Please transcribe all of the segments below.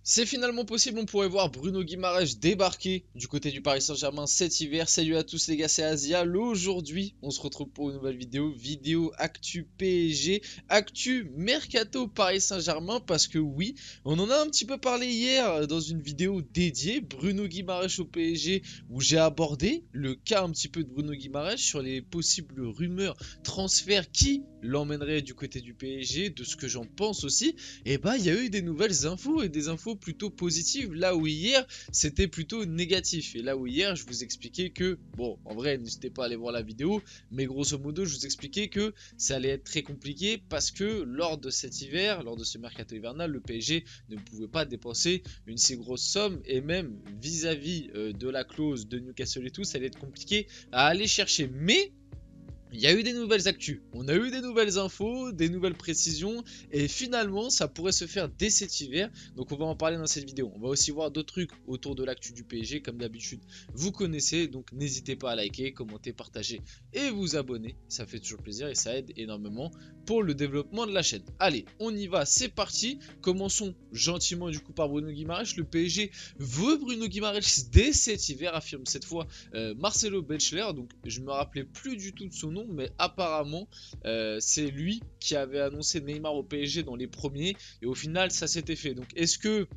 C'est finalement possible, on pourrait voir Bruno Guimaraes débarquer du côté du Paris Saint-Germain cet hiver. Salut à tous les gars, c'est Asia. Aujourd'hui, on se retrouve pour une nouvelle vidéo Actu PSG, Actu Mercato Paris Saint-Germain, parce que oui, on en a un petit peu parlé hier dans une vidéo dédiée, Bruno Guimaraes au PSG, où j'ai abordé le cas un petit peu de Bruno Guimaraes sur les possibles rumeurs, transferts qui l'emmèneraient du côté du PSG, de ce que j'en pense aussi. Et bah il y a eu des nouvelles infos et des infos plutôt positives, là où hier c'était plutôt négatif. Et là où hier je vous expliquais que, bon en vrai n'hésitez pas à aller voir la vidéo, mais grosso modo je vous expliquais que ça allait être très compliqué parce que lors de cet hiver, lors de ce mercato hivernal, le PSG ne pouvait pas dépenser une si grosse somme, et même vis-à-vis de la clause de Newcastle et tout, ça allait être compliqué à aller chercher. Mais il y a eu des nouvelles actus, on a eu des nouvelles infos, des nouvelles précisions, et finalement ça pourrait se faire dès cet hiver, donc on va en parler dans cette vidéo. On va aussi voir d'autres trucs autour de l'actu du PSG, comme d'habitude vous connaissez, donc n'hésitez pas à liker, commenter, partager et vous abonner, ça fait toujours plaisir et ça aide énormément pour le développement de la chaîne. Allez, on y va, c'est parti, commençons gentiment du coup par Bruno Guimaraes. Le PSG veut Bruno Guimaraes dès cet hiver, affirme cette fois Marcelo Belchler, donc je me rappelais plus du tout de son nom, mais apparemment c'est lui qui avait annoncé Neymar au PSG dans les premiers, et au final ça s'était fait. Donc est-ce que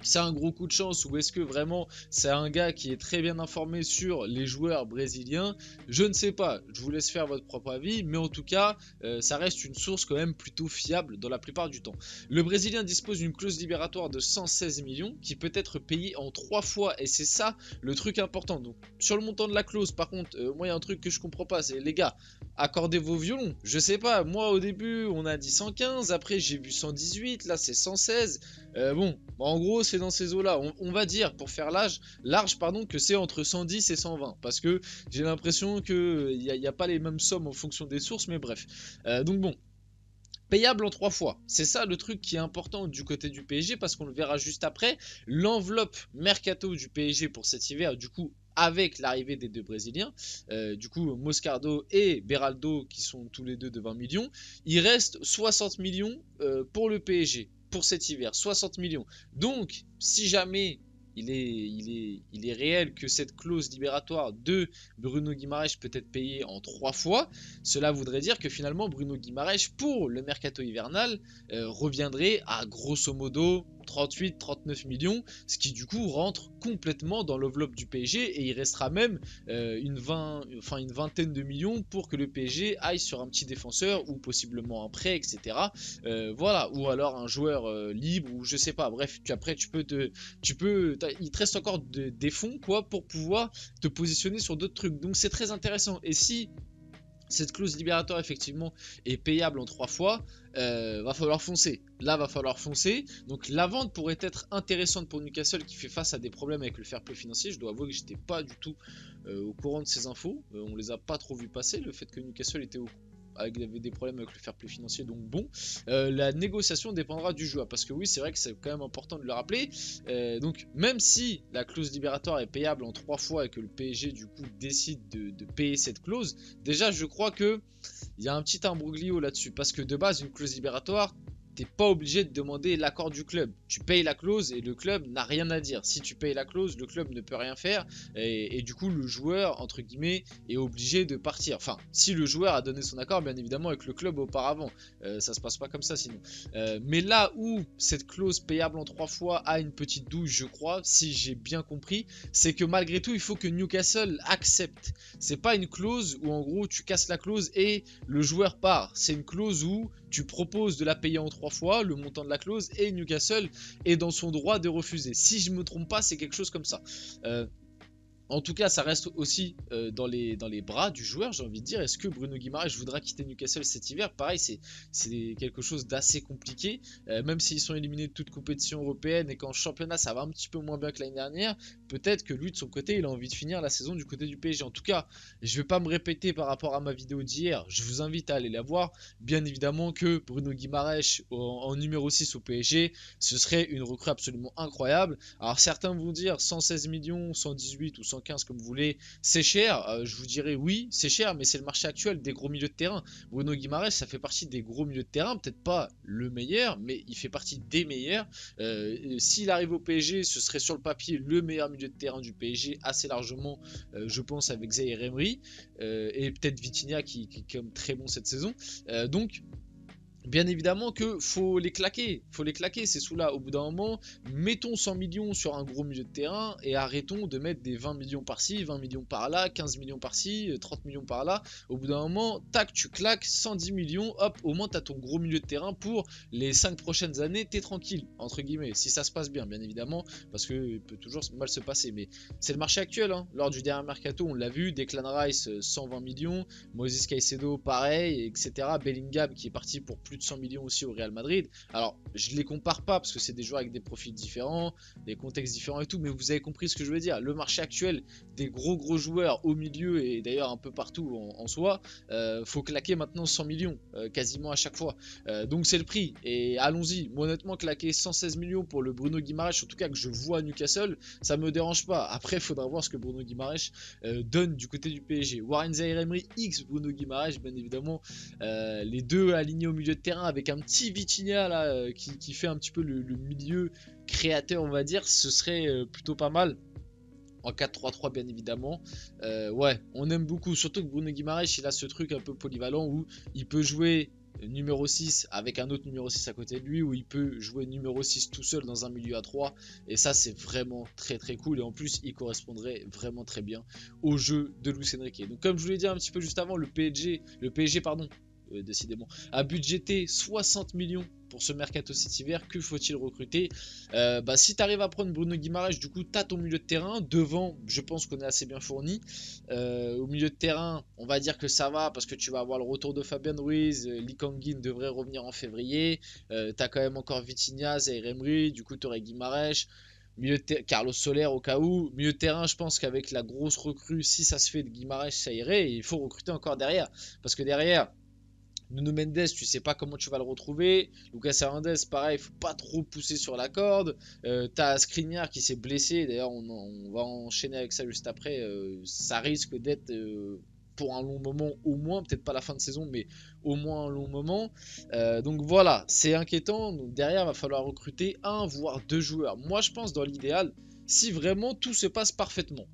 c'est un gros coup de chance, ou est-ce que vraiment c'est un gars qui est très bien informé sur les joueurs brésiliens? Je ne sais pas, je vous laisse faire votre propre avis, mais en tout cas ça reste une source quand même plutôt fiable dans la plupart du temps. Le Brésilien dispose d'une clause libératoire de 116 millions qui peut être payée en 3 fois, et c'est ça le truc important. Donc sur le montant de la clause, par contre, moi il y a un truc que je comprends pas, c'est les gars, accordez vos violons. Je sais pas, moi au début on a dit 115, après j'ai vu 118, là c'est 116. Bon, en gros, c'est dans ces eaux-là. On va dire, pour faire large, pardon, que c'est entre 110 et 120. Parce que j'ai l'impression qu'il n'y a pas les mêmes sommes en fonction des sources, mais bref. Donc bon, payable en 3 fois. C'est ça le truc qui est important du côté du PSG, parce qu'on le verra juste après. L'enveloppe mercato du PSG pour cet hiver, du coup, avec l'arrivée des deux Brésiliens, du coup Moscardo et Beraldo, qui sont tous les deux de 20 millions, il reste 60 millions pour le PSG pour cet hiver, 60 millions. Donc, si jamais il est réel que cette clause libératoire de Bruno Guimaraes peut être payée en 3 fois, cela voudrait dire que finalement Bruno Guimaraes pour le mercato hivernal reviendrait à grosso modo 38-39 millions, ce qui du coup rentre complètement dans l'enveloppe du PSG, et il restera même une vingtaine de millions pour que le PSG aille sur un petit défenseur ou possiblement un prêt, etc. Voilà, ou alors un joueur libre, ou je sais pas. Bref, après il te reste encore des fonds quoi pour pouvoir te positionner sur d'autres trucs. Donc c'est très intéressant. Et si cette clause libératoire effectivement est payable en 3 fois, va falloir foncer. Là va falloir foncer. Donc la vente pourrait être intéressante pour Newcastle, qui fait face à des problèmes avec le fair play financier. Je dois avouer que j'étais pas du tout au courant de ces infos. On les a pas trop vu passer, le fait que Newcastle était avait des problèmes avec le fair play financier. Donc bon, la négociation dépendra du joueur, parce que oui, c'est vrai que c'est quand même important de le rappeler. Donc même si la clause libératoire est payable en 3 fois et que le PSG du coup décide de payer cette clause, déjà je crois que il y a un petit imbroglio là-dessus, parce que de base une clause libératoire, t'es pas obligé de demander l'accord du club. Tu payes la clause et le club n'a rien à dire. Si tu payes la clause, le club ne peut rien faire, et du coup le joueur entre guillemets est obligé de partir. Enfin, si le joueur a donné son accord bien évidemment avec le club auparavant, ça se passe pas comme ça sinon. Mais là où cette clause payable en 3 fois a une petite douille, je crois, si j'ai bien compris, c'est que malgré tout il faut que Newcastle accepte. C'est pas une clause où en gros tu casses la clause et le joueur part. C'est une clause où tu proposes de la payer en 3 fois, le montant de la clause, et Newcastle est dans son droit de refuser. Si je me trompe pas, c'est quelque chose comme ça. En tout cas, ça reste aussi dans les bras du joueur, j'ai envie de dire. Est-ce que Bruno Guimaraes voudra quitter Newcastle cet hiver? Pareil, c'est quelque chose d'assez compliqué. Même s'ils sont éliminés de toute compétition européenne et qu'en championnat, ça va un petit peu moins bien que l'année dernière, peut-être que lui, de son côté, il a envie de finir la saison du côté du PSG. En tout cas, je ne vais pas me répéter par rapport à ma vidéo d'hier. Je vous invite à aller la voir. Bien évidemment que Bruno Guimaraes en numéro 6 au PSG, ce serait une recrue absolument incroyable. Alors certains vont dire 116 millions, 118 ou 215 comme vous voulez, c'est cher. Je vous dirais oui, c'est cher, mais c'est le marché actuel des gros milieux de terrain. Bruno Guimaraes, ça fait partie des gros milieux de terrain, peut-être pas le meilleur, mais il fait partie des meilleurs. S'il arrive au PSG, ce serait sur le papier le meilleur milieu de terrain du PSG, assez largement, je pense, avec Zaïre Emery, et peut-être Vitinha qui est quand même très bon cette saison. Donc bien évidemment que faut les claquer, ces sous-là. Au bout d'un moment, mettons 100 millions sur un gros milieu de terrain et arrêtons de mettre des 20 millions par-ci, 20 millions par-là, 15 millions par-ci, 30 millions par-là. Au bout d'un moment, tac, tu claques 110 millions, hop, au moins t'as ton gros milieu de terrain pour les 5 prochaines années, t'es tranquille, entre guillemets, si ça se passe bien, bien évidemment, parce que il peut toujours mal se passer, mais c'est le marché actuel, hein. Lors du dernier mercato, on l'a vu, Declan Rice, 120 millions, Moses Caicedo, pareil, etc. Bellingham qui est parti pour plus de 100 millions aussi au Real Madrid. Alors, je les compare pas parce que c'est des joueurs avec des profils différents, des contextes différents et tout, mais vous avez compris ce que je veux dire. Le marché actuel des gros joueurs au milieu et d'ailleurs un peu partout en soi, faut claquer maintenant 100 millions quasiment à chaque fois. Donc c'est le prix et allons-y. Moi honnêtement, claquer 116 millions pour le Bruno Guimaraes, en tout cas que je vois à Newcastle, ça me dérange pas. Après, il faudra voir ce que Bruno Guimaraes donne du côté du PSG. Warren Zaïre-Emery X Bruno Guimaraes, bien évidemment, les deux alignés au milieu de terrain avec un petit Vitinha là qui fait un petit peu le milieu créateur, on va dire, ce serait plutôt pas mal. En 4-3-3 bien évidemment. Ouais, on aime beaucoup, surtout que Bruno Guimaraes il a ce truc un peu polyvalent où il peut jouer numéro 6 avec un autre numéro 6 à côté de lui, où il peut jouer numéro 6 tout seul dans un milieu à 3, et ça c'est vraiment très cool, et en plus il correspondrait vraiment très bien au jeu de Luis Enrique. Donc comme je vous l'ai dit un petit peu juste avant, le PSG pardon, décidément, a budgété 60 millions pour ce mercato cet hiver. Que faut-il recruter? Si tu arrives à prendre Bruno Guimaraes, du coup tu as ton milieu de terrain. Devant, je pense qu'on est assez bien fourni. Au milieu de terrain, on va dire que ça va parce que tu vas avoir le retour de Fabian Ruiz. Lee Kang-in devrait revenir en février. Tu as quand même encore Vitinha, Zaïre Emery, du coup tu aurais Guimaraes. Carlos Soler au cas où. Milieu de terrain, je pense qu'avec la grosse recrue, si ça se fait de Guimaraes, ça irait. Et il faut recruter encore derrière. Parce que derrière, Nuno Mendes, tu sais pas comment tu vas le retrouver. Lucas Hernandez, pareil, faut pas trop pousser sur la corde. T'as Skriniar qui s'est blessé. D'ailleurs, on va enchaîner avec ça juste après. Ça risque d'être pour un long moment au moins, peut-être pas la fin de saison, mais au moins un long moment. Donc voilà, c'est inquiétant. Donc derrière, il va falloir recruter un voire deux joueurs. Moi, je pense dans l'idéal, si vraiment tout se passe parfaitement,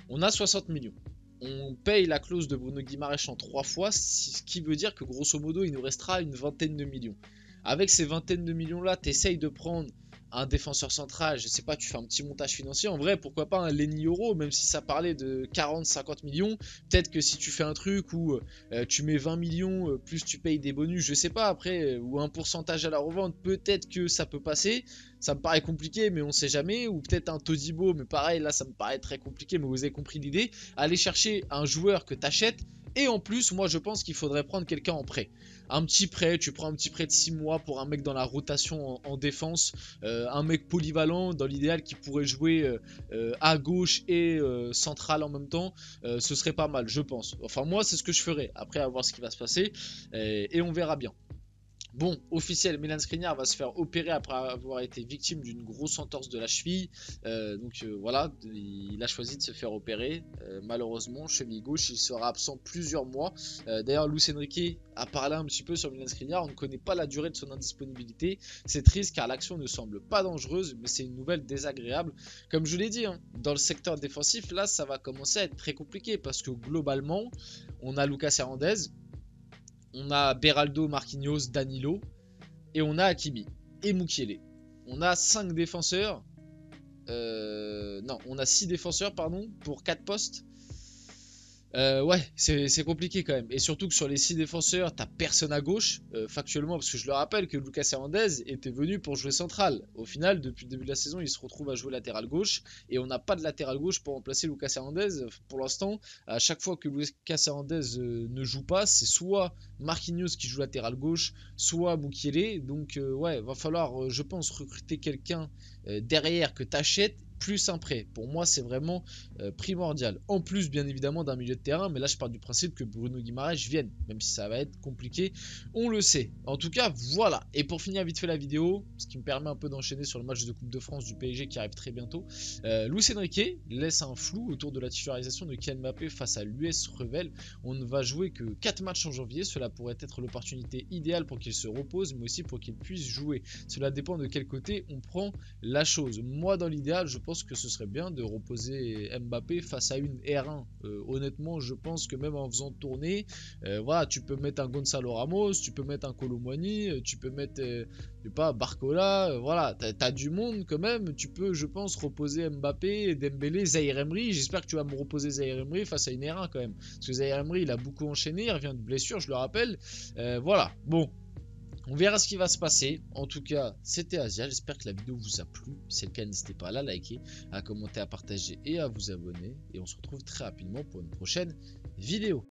on a 60 millions. On paye la clause de Bruno Guimaraes en 3 fois, ce qui veut dire que grosso modo il nous restera une vingtaine de millions. Avec ces vingtaines de millions là, tu essayes de prendre un défenseur central, je sais pas, tu fais un petit montage financier, en vrai pourquoi pas un Lenny Euro, même si ça parlait de 40-50 millions, peut-être que si tu fais un truc où tu mets 20 millions plus tu payes des bonus, je sais pas après, ou un pourcentage à la revente, peut-être que ça peut passer. Ça me paraît compliqué, mais on sait jamais. Ou peut-être un Todibo, mais pareil, là ça me paraît très compliqué, mais vous avez compris l'idée. Aller chercher un joueur que tu achètes. Et en plus, moi je pense qu'il faudrait prendre quelqu'un en prêt. Un petit prêt, tu prends un petit prêt de 6 mois pour un mec dans la rotation en défense. Un mec polyvalent, dans l'idéal, qui pourrait jouer à gauche et central en même temps. Ce serait pas mal, je pense. Enfin, moi c'est ce que je ferais. Après, à voir ce qui va se passer. Et on verra bien. Bon, officiel, Milan Skriniar va se faire opérer après avoir été victime d'une grosse entorse de la cheville. Voilà, il a choisi de se faire opérer. Malheureusement, cheville gauche, il sera absent plusieurs mois. D'ailleurs, Luis Enrique a parlé un petit peu sur Milan Skriniar. On ne connaît pas la durée de son indisponibilité. C'est triste car l'action ne semble pas dangereuse, mais c'est une nouvelle désagréable. Comme je l'ai dit, hein, dans le secteur défensif, là, ça va commencer à être très compliqué parce que globalement, on a Lucas Hernandez. On a Beraldo, Marquinhos, Danilo. Et on a Hakimi et Mukiele. On a 5 défenseurs. Non, on a 6 défenseurs, pardon, pour 4 postes. Ouais, c'est compliqué quand même. Et surtout que sur les 6 défenseurs, t'as personne à gauche, factuellement, parce que je le rappelle que Lucas Hernandez était venu pour jouer central. Au final, depuis le début de la saison, il se retrouve à jouer latéral gauche, et on n'a pas de latéral gauche pour remplacer Lucas Hernandez. Pour l'instant, à chaque fois que Lucas Hernandez ne joue pas, c'est soit Marquinhos qui joue latéral gauche, soit Mukiele. Donc ouais, va falloir, je pense, recruter quelqu'un derrière que t'achètes plus un prêt. Pour moi, c'est vraiment primordial. En plus, bien évidemment, d'un milieu de terrain, mais là, je pars du principe que Bruno Guimaraes vienne, même si ça va être compliqué, on le sait. En tout cas, voilà. Et pour finir vite fait la vidéo, ce qui me permet un peu d'enchaîner sur le match de Coupe de France du PSG qui arrive très bientôt, Luis Enrique laisse un flou autour de la titularisation de Kylian Mbappé face à l'US Revel. On ne va jouer que 4 matchs en janvier, cela pourrait être l'opportunité idéale pour qu'il se repose, mais aussi pour qu'il puisse jouer. Cela dépend de quel côté on prend la chose. Moi, dans l'idéal, je pense que ce serait bien de reposer Mbappé face à une R1. Honnêtement, je pense que même en faisant tourner, voilà, tu peux mettre un Gonzalo Ramos, tu peux mettre un Kolo Muani, tu peux mettre, je sais pas, Barcola, voilà, t'as du monde quand même. Tu peux, je pense, reposer Mbappé, Dembélé, Zaïre Emery. J'espère que tu vas me reposer Zaïre Emery face à une R1 quand même, parce que Zaïre Emery, il a beaucoup enchaîné, il revient de blessure, je le rappelle. Voilà, bon. On verra ce qui va se passer. En tout cas, c'était Asia. J'espère que la vidéo vous a plu. Si c'est le cas, n'hésitez pas à la liker, à commenter, à partager et à vous abonner. Et on se retrouve très rapidement pour une prochaine vidéo.